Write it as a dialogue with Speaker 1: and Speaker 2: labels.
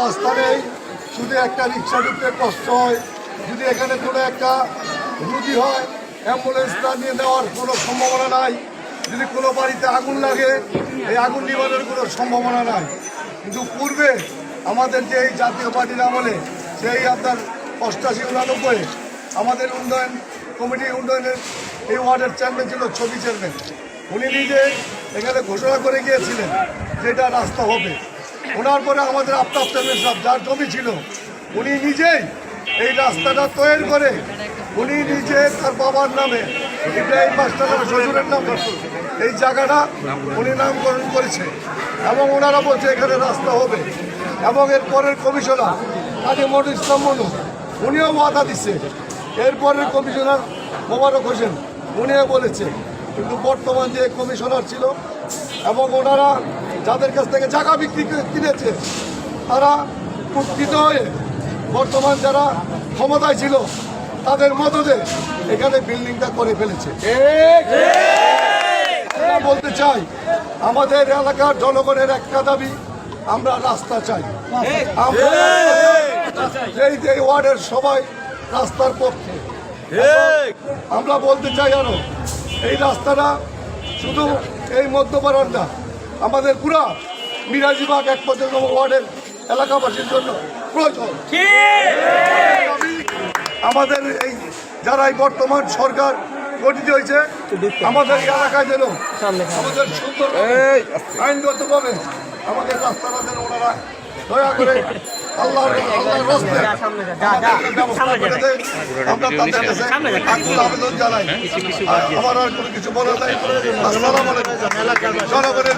Speaker 1: রাস্তা নেই, শুধু একটা রিক্সা ঢুকতে কষ্ট হয়। যদি এখানে কোনো একটা রুগী হয়, অ্যাম্বুলেন্স না নিয়ে নেওয়ার কোনো সম্ভাবনা নাই। যদি কোনো বাড়িতে আগুন লাগে, এই আগুন নিবারণের কোনো সম্ভাবনা নাই। কিন্তু পূর্বে আমাদের যে এই জাতীয় পার্টির আমলে সেই আপনার 88-89 আমাদের উন্নয়ন কমিটি উন্নয়নের এই ওয়ার্ডের চেয়ারম্যান ছিল ছবি চেয়ারম্যান। উনি নিজে এখানে ঘোষণা করে গিয়েছিলেন যে এটা রাস্তা হবে। ওনার পরে আমাদের আফতাব চেয়ারম্যান সাহেব, যার জমি ছিল, উনি নিজেই এই রাস্তাটা তৈরি করে উনি নিজে তার বাবার নামে ইব্রাহিম মাস্টার নামে শ্বশুরের নামে এই জায়গাটা উনি নামকরণ করেছে এবং ওনারা বলছে এখানে রাস্তা হবে। এবং এর পরের কমিশনার কাজী মনির ইসলাম মনু উনিও ওয়াদা দিচ্ছে। এরপরের কমিশনার মোবারক হোসেন উনিও বলেছে। কিন্তু বর্তমান যে কমিশনার ছিল এবং ওনারা যাদের কাছ থেকে জায়গা বিক্রি কিনেছে তারা কুৎসিত হয়ে বর্তমান যারা ক্ষমতায় ছিল তাদের মদদে এখানে বিল্ডিংটা করে ফেলেছে। আমরা বলতে চাই আমাদের এলাকার জনগণের একটা দাবি, আমরা রাস্তা চাই। আমরা এই ওয়ার্ডের সবাই রাস্তার পক্ষে। আমরা বলতে চাই আরো এই রাস্তাটা শুধু এই মধ্যপাড়ার না, আমাদের পুরা মিরাজিবাগ 1 নম্বর ওয়ার্ডের এলাকাবাসীর জন্য প্রয়োজন। আমাদের এই যারা এই বর্তমান সরকার গঠিত হয়েছে আমাদের এই এলাকায় যেন আমাদের সুন্দর আইনগতভাবে আমাদের রাস্তাটা যেন ওনারা দয়া করে আল্লাহর রাস্তায় ব্যবস্থা করে দেয়। আমরা তাদের কাছে আকুল আবেদন জানাই। আমার আর কোনো কিছু বলার নাই। আসসালামু আলাইকুম। জনগণের